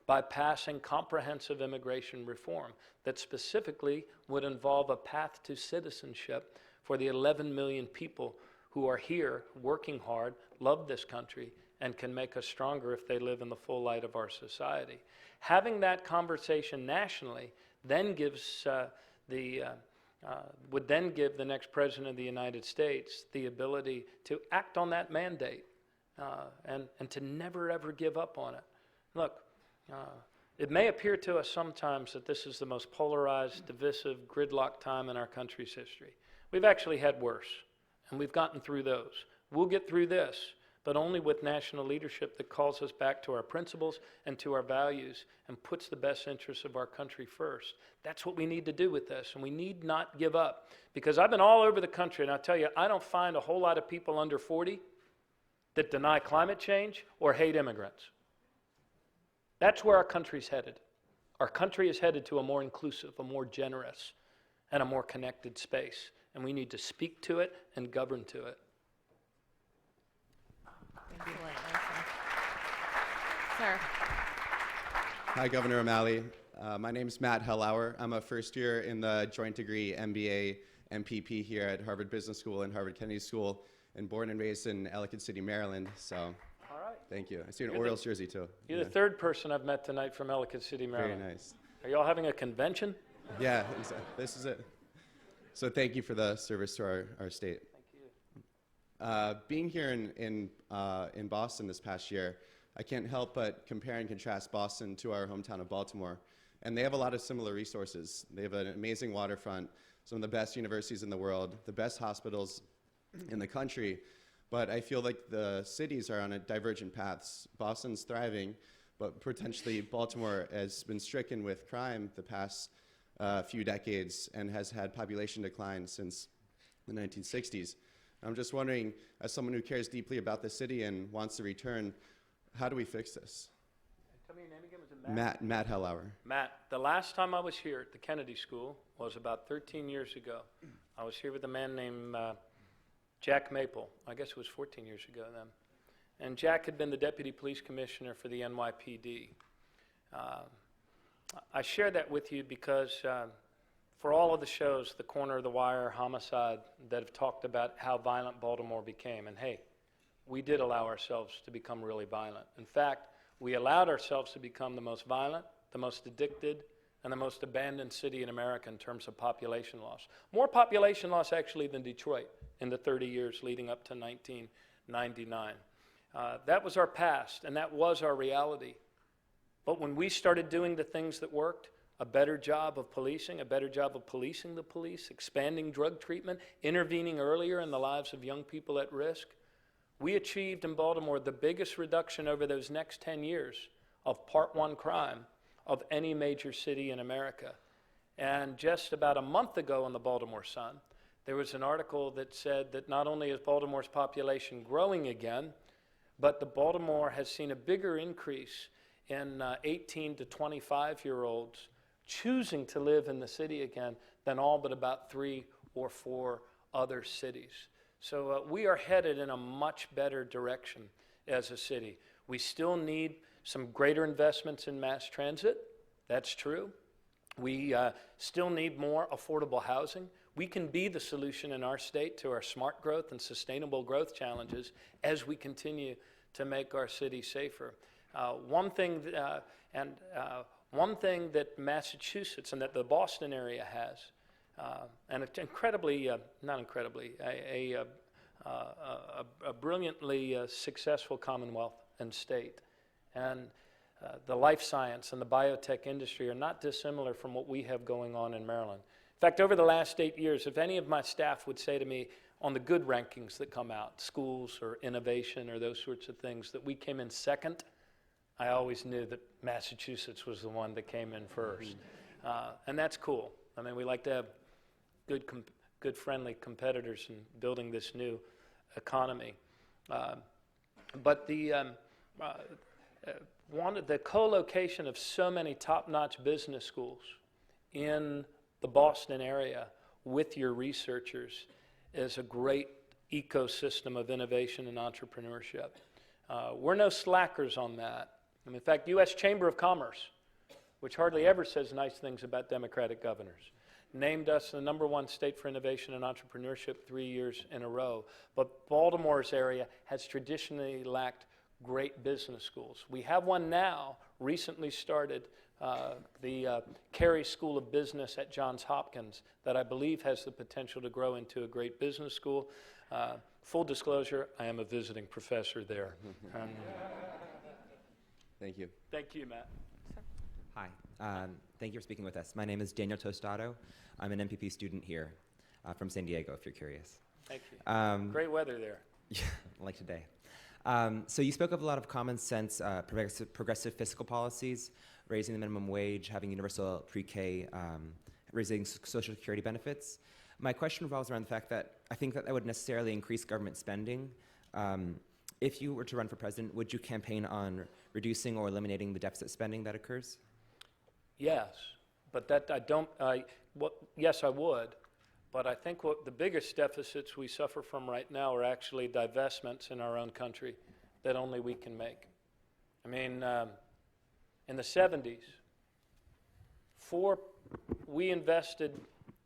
by passing comprehensive immigration reform that specifically would involve a path to citizenship for the 11 million people who are here working hard, love this country, and can make us stronger if they live in the full light of our society. Having that conversation nationally then gives would then give the next president of the United States the ability to act on that mandate and to never ever give up on it. Look, it may appear to us sometimes that this is the most polarized, divisive, gridlocked time in our country's history. We've actually had worse, and we've gotten through those. We'll get through this, but only with national leadership that calls us back to our principles and to our values and puts the best interests of our country first. That's what we need to do with this, and we need not give up. Because I've been all over the country, and I'll tell you, I don't find a whole lot of people under 40 that deny climate change or hate immigrants. That's where our country's headed. Our country is headed to a more inclusive, a more generous, and a more connected space, and we need to speak to it and govern to it. Sir. Hi, Governor OMalley. My name is Matt Hale. I'm a first year in the joint degree MBA MPP here at Harvard Business School and Harvard Kennedy School, and born and raised in Ellicott City, Maryland. So, all right. Thank you. I see an Orioles jersey too. You're the third person I've met tonight from Ellicott City, Maryland. Very nice. Are y'all having a convention? Yeah, exactly. This is it. So thank you for the service to our state. Thank you. Being here in Boston this past year, I can't help but compare and contrast Boston to our hometown of Baltimore. And they have a lot of similar resources. They have an amazing waterfront, some of the best universities in the world, the best hospitals in the country. But I feel like the cities are on a divergent paths. Boston's thriving, but potentially Baltimore has been stricken with crime the past few decades and has had population decline since the 1960s. I'm just wondering, as someone who cares deeply about the city and wants to return, how do we fix this? Tell me your name again. Was it Matt? Matt Hale. Matt, the last time I was here at the Kennedy School was about 13 years ago. I was here with a man named Jack Maple. I guess it was 14 years ago then. And Jack had been the deputy police commissioner for the NYPD. I share that with you because for all of the shows, The Corner of the Wire, Homicide, that have talked about how violent Baltimore became, and hey, we did allow ourselves to become really violent. In fact, we allowed ourselves to become the most violent, the most addicted, and the most abandoned city in America in terms of population loss. More population loss actually than Detroit in the 30 years leading up to 1999. That was our past, and that was our reality. But when we started doing the things that worked, a better job of policing, a better job of policing the police, expanding drug treatment, intervening earlier in the lives of young people at risk, we achieved in Baltimore the biggest reduction over those next 10 years of Part 1 crime of any major city in America. And just about a month ago in the Baltimore Sun, there was an article that said that not only is Baltimore's population growing again, but the Baltimore has seen a bigger increase in 18 to 25-year-olds choosing to live in the city again than all but about 3 or 4 other cities. So we are headed in a much better direction as a city. We still need some greater investments in mass transit. That's true. We still need more affordable housing. We can be the solution in our state to our smart growth and sustainable growth challenges as we continue to make our city safer. One thing that Massachusetts and that the Boston area has, and it's incredibly, not incredibly, a brilliantly successful Commonwealth and state. And the life science and the biotech industry are not dissimilar from what we have going on in Maryland. In fact, over the last 8 years, if any of my staff would say to me on the good rankings that come out, schools or innovation or those sorts of things, that we came in second, I always knew that Massachusetts was the one that came in first. And that's cool. I mean, we like to have good friendly competitors in building this new economy. But the co-location of so many top-notch business schools in the Boston area with your researchers is a great ecosystem of innovation and entrepreneurship. We're no slackers on that. And in fact, U.S. Chamber of Commerce, which hardly ever says nice things about Democratic governors, named us the #1 state for innovation and entrepreneurship 3 years in a row. But Baltimore's area has traditionally lacked great business schools. We have one now, recently started, the Carey School of Business at Johns Hopkins, that I believe has the potential to grow into a great business school. Full disclosure, I am a visiting professor there. Thank you. Thank you, Matt. Hi. Thank you for speaking with us. My name is Daniel Tostado. I'm an MPP student here from San Diego, if you're curious. Thank you. Great weather there. Yeah, like today. So you spoke of a lot of common sense progressive fiscal policies, raising the minimum wage, having universal pre-K, raising Social Security benefits. My question revolves around the fact that I think that would necessarily increase government spending. If you were to run for president, would you campaign on reducing or eliminating the deficit spending that occurs? Yes, but that I don't. Yes, I would. But I think what the biggest deficits we suffer from right now are actually divestments in our own country that only we can make. I mean, in the 70s, we invested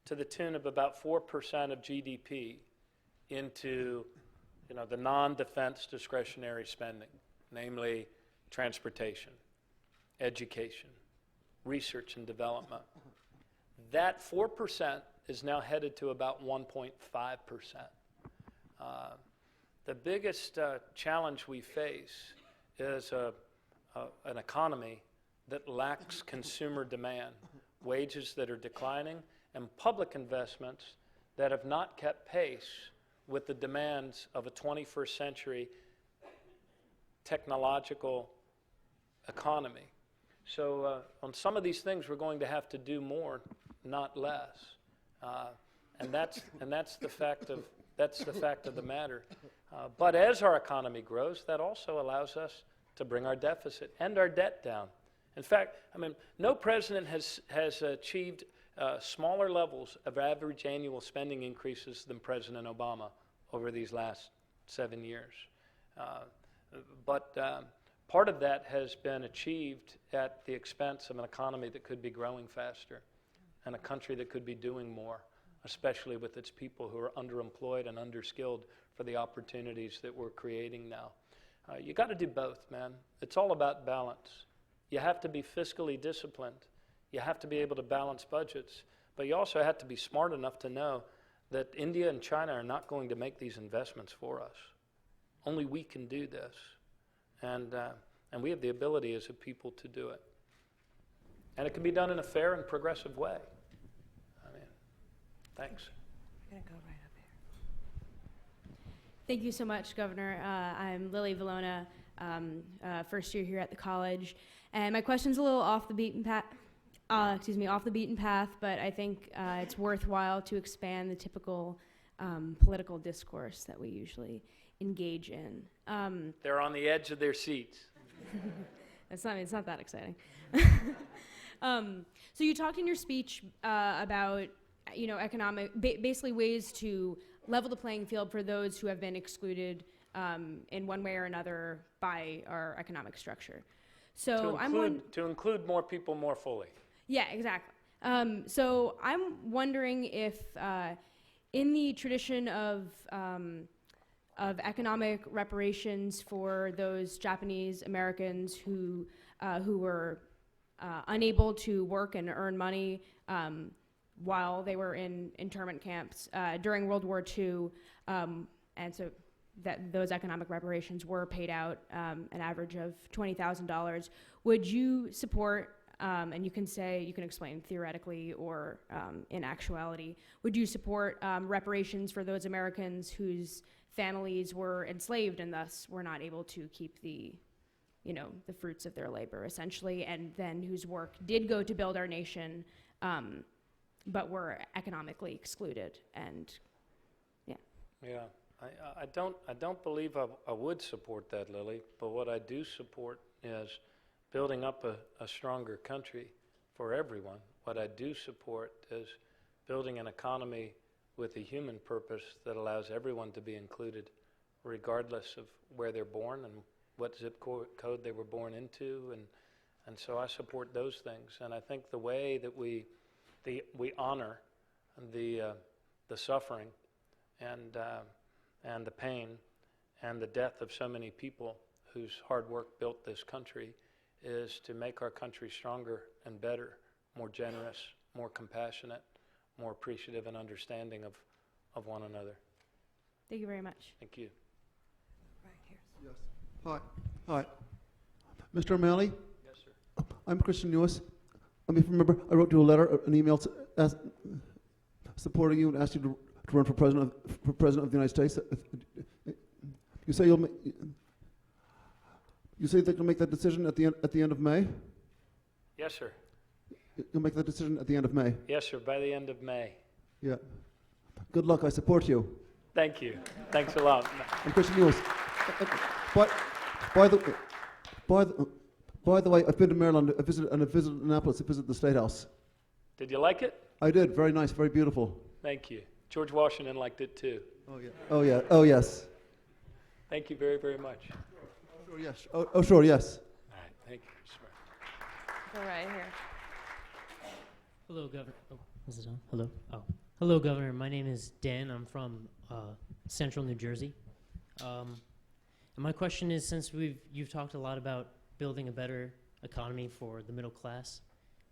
to the tune of about 4% of GDP into the non-defense discretionary spending, namely transportation, education, research and development. That 4% is now headed to about 1.5%. The biggest challenge we face is an economy that lacks consumer demand, wages that are declining, and public investments that have not kept pace with the demands of a 21st century technological economy. So on some of these things, we're going to have to do more, not less. And that's the fact of the matter. But as our economy grows, that also allows us to bring our deficit and our debt down. In fact, I mean, no president has achieved smaller levels of average annual spending increases than President Obama over these last 7 years. But part of that has been achieved at the expense of an economy that could be growing faster and a country that could be doing more, especially with its people who are underemployed and underskilled for the opportunities that we're creating now. You got to do both, man. It's all about balance. You have to be fiscally disciplined. You have to be able to balance budgets. But you also have to be smart enough to know that India and China are not going to make these investments for us. Only we can do this. And we have the ability as a people to do it. And it can be done in a fair and progressive way. I mean, thanks. We're going to go right up here. Thank you so much, Governor. I'm Lilly Valona, first year here at the college. And my question's a little off the beaten path. Off the beaten path, but I think it's worthwhile to expand the typical political discourse that we usually engage in. They're on the edge of their seats. It's not that exciting. So you talked in your speech about basically ways to level the playing field for those who have been excluded in one way or another by our economic structure. So to include more people more fully. Yeah, exactly. So I'm wondering if, in the tradition of economic reparations for those Japanese Americans who were unable to work and earn money while they were in internment camps during World War II, and so that those economic reparations were paid out an average of $20,000. Would you support, and you can explain theoretically or in actuality, would you support reparations for those Americans whose families were enslaved and thus were not able to keep the fruits of their labor, essentially, and then whose work did go to build our nation, but were economically excluded? And Yeah, I don't believe I would support that, Lily. But what I do support is building up a stronger country for everyone. What I do support is building an economy with a human purpose that allows everyone to be included, regardless of where they're born and what zip code they were born into, and so I support those things. And I think the way that we honor the suffering and the pain and the death of so many people whose hard work built this country is to make our country stronger and better, more generous, more compassionate, more appreciative and understanding of one another. thank you very much. Thank you. Yes. Hi. Mr. OMalley? Yes, sir. I'm Christian Lewis. If you remember, I wrote you a letter, an email supporting you and asked you to run for president of the United States. You say that you'll make that decision at the end of May? Yes, sir. You'll make that decision at the end of May? Yes, sir, by the end of May. Yeah. Good luck. I support you. Thank you. Thanks a lot. I'm Christian Lewis. By the way, I've been to Maryland. I visited Annapolis. I visited the State House. Did you like it? I did. Very nice. Very beautiful. Thank you. George Washington liked it too. Oh yeah. Oh yeah. Oh yes. Thank you very, very much. Sure, yes. Oh sure. Yes. All right. Thank you. Go right here. Hello, Governor. Oh, is it on? Hello. Oh, hello, Governor. My name is Dan. I'm from Central New Jersey. And my question is, since you've talked a lot about building a better economy for the middle class,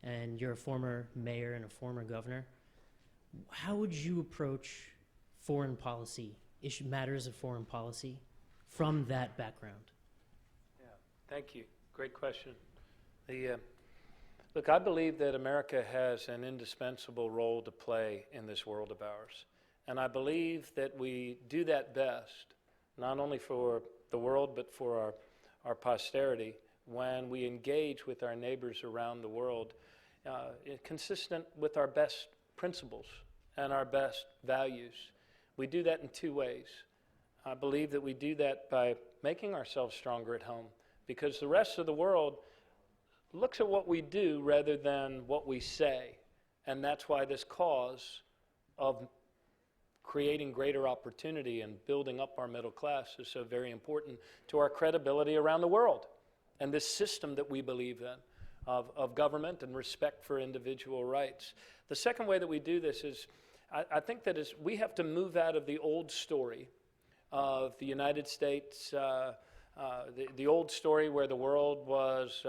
and you're a former mayor and a former governor, how would you approach foreign policy, matters of foreign policy, from that background? Yeah, thank you. Great question. Look, I believe that America has an indispensable role to play in this world of ours. And I believe that we do that best, not only for the world, but for our posterity, when we engage with our neighbors around the world, consistent with our best principles and our best values. We do that in two ways. I believe that we do that by making ourselves stronger at home, because the rest of the world looks at what we do rather than what we say. And that's why this cause of creating greater opportunity and building up our middle class is so very important to our credibility around the world and this system that we believe in of government and respect for individual rights. The second way that we do this is, I think that is we have to move out of the old story of the United States, the old story where the world was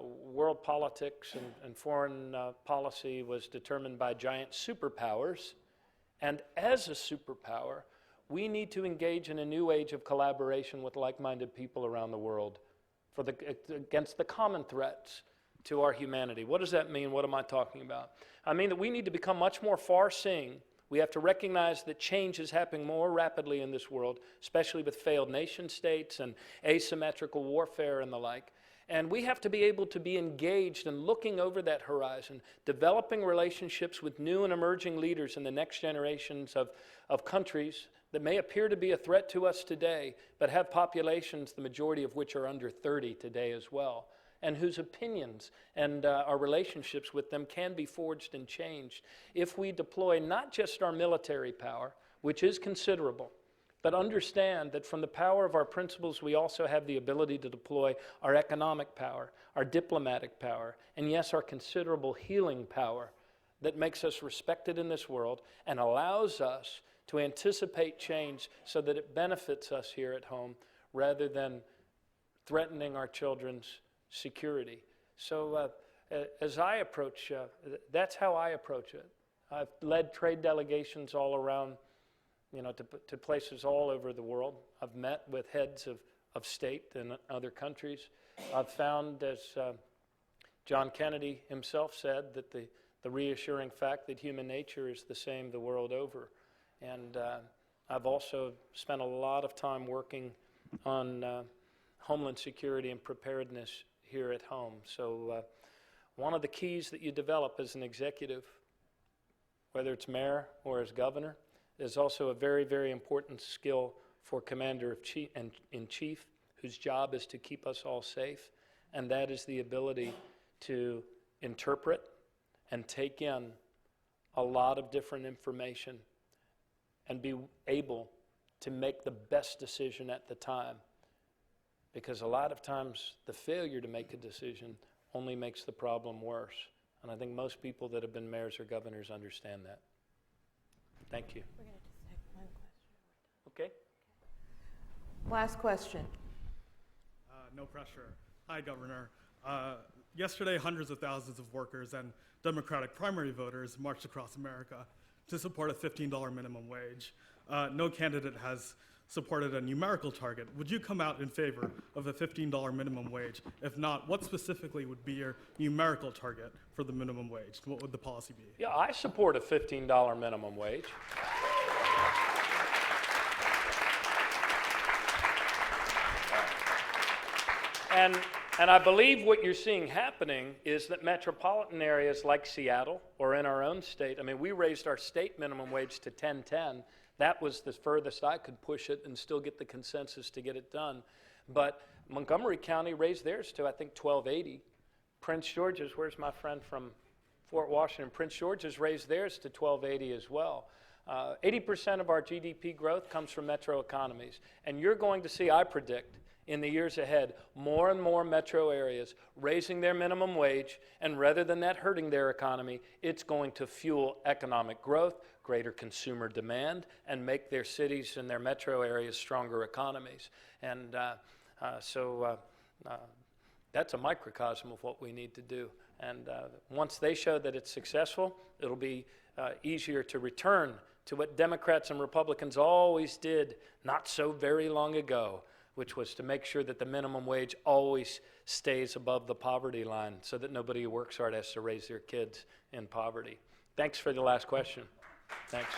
world politics and foreign policy was determined by giant superpowers. And as a superpower, we need to engage in a new age of collaboration with like-minded people around the world against the common threats to our humanity. What does that mean? What am I talking about? I mean that we need to become much more far-seeing. We have to recognize that change is happening more rapidly in this world, especially with failed nation states and asymmetrical warfare and the like. And we have to be able to be engaged in looking over that horizon, developing relationships with new and emerging leaders in the next generations of countries that may appear to be a threat to us today, but have populations, the majority of which are under 30 today as well, and whose opinions and our relationships with them can be forged and changed if we deploy not just our military power, which is considerable, But understand that from the power of our principles, we also have the ability to deploy our economic power, our diplomatic power, and yes, our considerable healing power that makes us respected in this world and allows us to anticipate change so that it benefits us here at home rather than threatening our children's security. So as I approach, that's how I approach it. I've led trade delegations all around, to places all over the world. I've met with heads of state in other countries. I've found, as John Kennedy himself said, that the reassuring fact that human nature is the same the world over. And I've also spent a lot of time working on homeland security and preparedness here at home. So one of the keys that you develop as an executive, whether it's mayor or as governor, is also a very, very important skill for commander-in-chief, whose job is to keep us all safe, and that is the ability to interpret and take in a lot of different information and be able to make the best decision at the time. Because a lot of times the failure to make a decision only makes the problem worse. And I think most people that have been mayors or governors understand that. Thank you. We're going to just take one question. Okay. Last question. No pressure. Hi, Governor. Yesterday, hundreds of thousands of workers and Democratic primary voters marched across America to support a $15 minimum wage. No candidate has supported a numerical target. Would you come out in favor of a $15 minimum wage? If not, what specifically would be your numerical target for the minimum wage? What would the policy be? Yeah, I support a $15 minimum wage. And I believe what you're seeing happening is that metropolitan areas like Seattle or in our own state, I mean, we raised our state minimum wage to $10.10. That was the furthest I could push it and still get the consensus to get it done. But Montgomery County raised theirs to, I think, $12.80. Prince George's, where's my friend from Fort Washington? Prince George's raised theirs to $12.80 as well. 80% of our GDP growth comes from metro economies. And you're going to see, I predict, in the years ahead, more and more metro areas raising their minimum wage, and rather than that hurting their economy, it's going to fuel economic growth, greater consumer demand, and make their cities and their metro areas stronger economies. And so that's a microcosm of what we need to do. And once they show that it's successful, it'll be easier to return to what Democrats and Republicans always did not so very long ago, which was to make sure that the minimum wage always stays above the poverty line so that nobody who works hard has to raise their kids in poverty. Thanks for the last question. Thanks.